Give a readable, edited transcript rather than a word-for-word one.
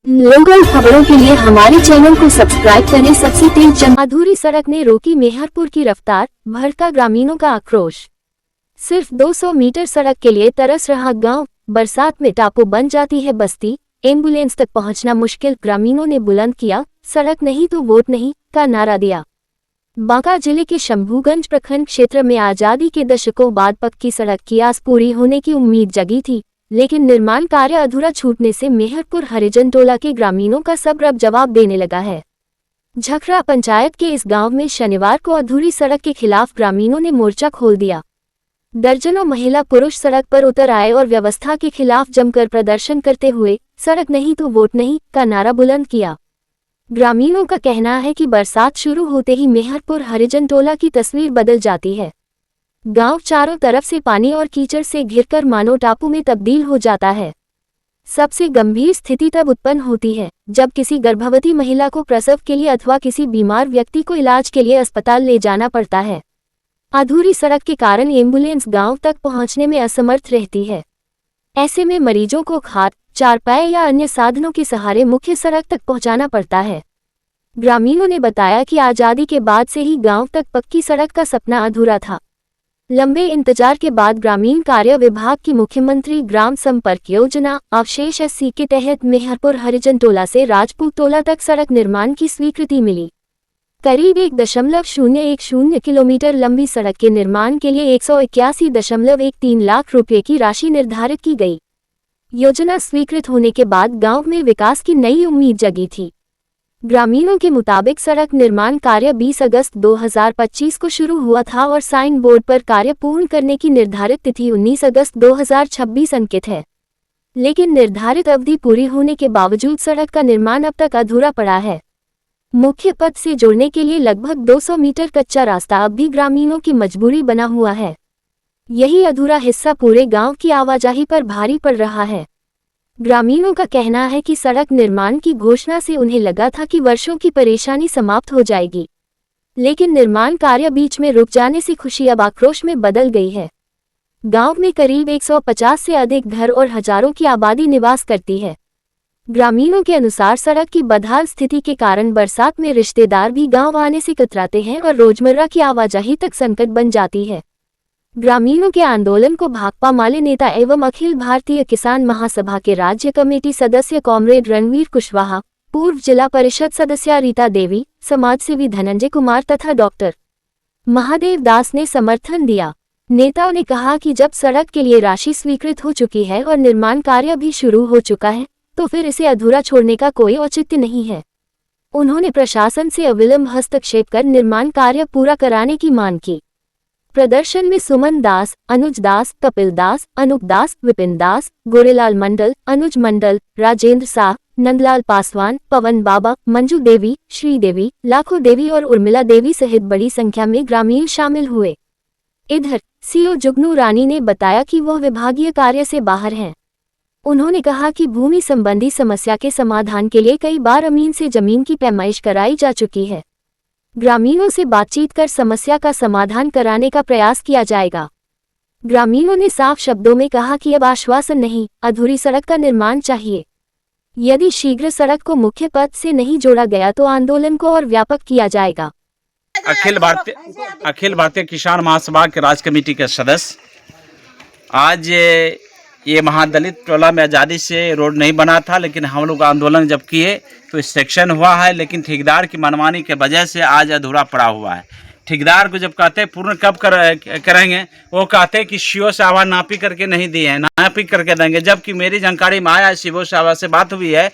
Local खबरों के लिए हमारे चैनल को सब्सक्राइब करें। सबसे तेज अधूरी सड़क ने रोकी मेहरपुर की रफ्तार, भड़का ग्रामीणों का आक्रोश। सिर्फ 200 मीटर सड़क के लिए तरस रहा गांव, बरसात में टापू बन जाती है बस्ती, एम्बुलेंस तक पहुंचना मुश्किल। ग्रामीणों ने बुलंद किया, सड़क नहीं तो वोट नहीं का नारा दिया। बांका जिले के शंभूगंज प्रखंड क्षेत्र में आजादी के दशकों बाद पक्की सड़क की आस पूरी होने की उम्मीद जगी थी, लेकिन निर्माण कार्य अधूरा छूटने से मेहरपुर हरिजन टोला के ग्रामीणों का सब्र अब जवाब देने लगा है। झखरा पंचायत के इस गांव में शनिवार को अधूरी सड़क के खिलाफ ग्रामीणों ने मोर्चा खोल दिया। दर्जनों महिला पुरुष सड़क पर उतर आए और व्यवस्था के खिलाफ जमकर प्रदर्शन करते हुए सड़क नहीं तो वोट नहीं का नारा बुलंद किया। ग्रामीणों का कहना है कि बरसात शुरू होते ही मेहरपुर हरिजन टोला की तस्वीर बदल जाती है। गांव चारों तरफ से पानी और कीचड़ से घिरकर मानो टापू में तब्दील हो जाता है। सबसे गंभीर स्थिति तब उत्पन्न होती है जब किसी गर्भवती महिला को प्रसव के लिए अथवा किसी बीमार व्यक्ति को इलाज के लिए अस्पताल ले जाना पड़ता है। अधूरी सड़क के कारण एम्बुलेंस गांव तक पहुंचने में असमर्थ रहती है। ऐसे में मरीजों को खाट, चारपाई या अन्य साधनों के सहारे मुख्य सड़क तक पहुंचाना पड़ता है। ग्रामीणों ने बताया कि आजादी के बाद से ही गांव तक पक्की सड़क का सपना अधूरा था। लंबे इंतजार के बाद ग्रामीण कार्य विभाग की मुख्यमंत्री ग्राम संपर्क योजना अवशेष SC के तहत मेहरपुर हरिजन टोला से राजपूत टोला तक सड़क निर्माण की स्वीकृति मिली। करीब 1.010 किलोमीटर लंबी सड़क के निर्माण के लिए 181.13 लाख रुपए की राशि निर्धारित की गई। योजना स्वीकृत होने के बाद गांव में विकास की नई उम्मीद जगी थी। ग्रामीणों के मुताबिक सड़क निर्माण कार्य 20 अगस्त 2025 को शुरू हुआ था और साइन बोर्ड पर कार्य पूर्ण करने की निर्धारित तिथि 19 अगस्त 2026 अंकित है। लेकिन निर्धारित अवधि पूरी होने के बावजूद सड़क का निर्माण अब तक अधूरा पड़ा है। मुख्य पथ से जोड़ने के लिए लगभग 200 मीटर कच्चा रास्ता अब भी ग्रामीणों की मजबूरी बना हुआ है। यही अधूरा हिस्सा पूरे गांव की आवाजाही पर भारी पड़ रहा है। ग्रामीणों का कहना है कि सड़क निर्माण की घोषणा से उन्हें लगा था कि वर्षों की परेशानी समाप्त हो जाएगी, लेकिन निर्माण कार्य बीच में रुक जाने से खुशी अब आक्रोश में बदल गई है। गांव में करीब 150 से अधिक घर और हजारों की आबादी निवास करती है। ग्रामीणों के अनुसार सड़क की बदहाल स्थिति के कारण बरसात में रिश्तेदार भी गांव आने से कतराते हैं और रोजमर्रा की आवाजाही तक संकट बन जाती है। ग्रामीणों के आंदोलन को भाकपा माले नेता एवं अखिल भारतीय किसान महासभा के राज्य कमेटी सदस्य कॉमरेड रणवीर कुशवाहा, पूर्व जिला परिषद सदस्य रीता देवी, समाजसेवी धनंजय कुमार तथा डॉक्टर महादेव दास ने समर्थन दिया। नेताओं ने कहा कि जब सड़क के लिए राशि स्वीकृत हो चुकी है और निर्माण कार्य भी शुरू हो चुका है तो फिर इसे अधूरा छोड़ने का कोई औचित्य नहीं है। उन्होंने प्रशासन से अविलंब हस्तक्षेप कर निर्माण कार्य पूरा कराने की मांग की। प्रदर्शन में सुमन दास, अनुज दास, कपिल दास, अनूप दास, विपिन दास, गोरेलाल मंडल, अनुज मंडल, राजेंद्र शाह, नंदलाल पासवान, पवन बाबा, मंजू देवी, श्रीदेवी, लाखों देवी और उर्मिला देवी सहित बड़ी संख्या में ग्रामीण शामिल हुए। इधर CO जुगनू रानी ने बताया कि वह विभागीय कार्य से बाहर हैं। उन्होंने कहा कि भूमि संबंधी समस्या के समाधान के लिए कई बार अमीन से जमीन की पैमाइश कराई जा चुकी है। ग्रामीणों से बातचीत कर समस्या का समाधान कराने का प्रयास किया जाएगा। ग्रामीणों ने साफ शब्दों में कहा कि अब आश्वासन नहीं, अधूरी सड़क का निर्माण चाहिए। यदि शीघ्र सड़क को मुख्य पथ से नहीं जोड़ा गया तो आंदोलन को और व्यापक किया जाएगा। अखिल भारतीय किसान महासभा के राज्य कमेटी के सदस्य आज ये महादलित टोला में आज़ादी से रोड नहीं बना था, लेकिन हम लोग आंदोलन जब किए तो सेक्शन हुआ है, लेकिन ठेकेदार की मनमानी के वजह से आज अधूरा पड़ा हुआ है। ठेकेदार को जब कहते हैं पूर्ण कब करेंगे, वो कहते हैं कि CO साहब नापी करके नहीं दिए हैं, नापी करके देंगे, जबकि मेरी जानकारी में आया CO साहब से बात हुई है।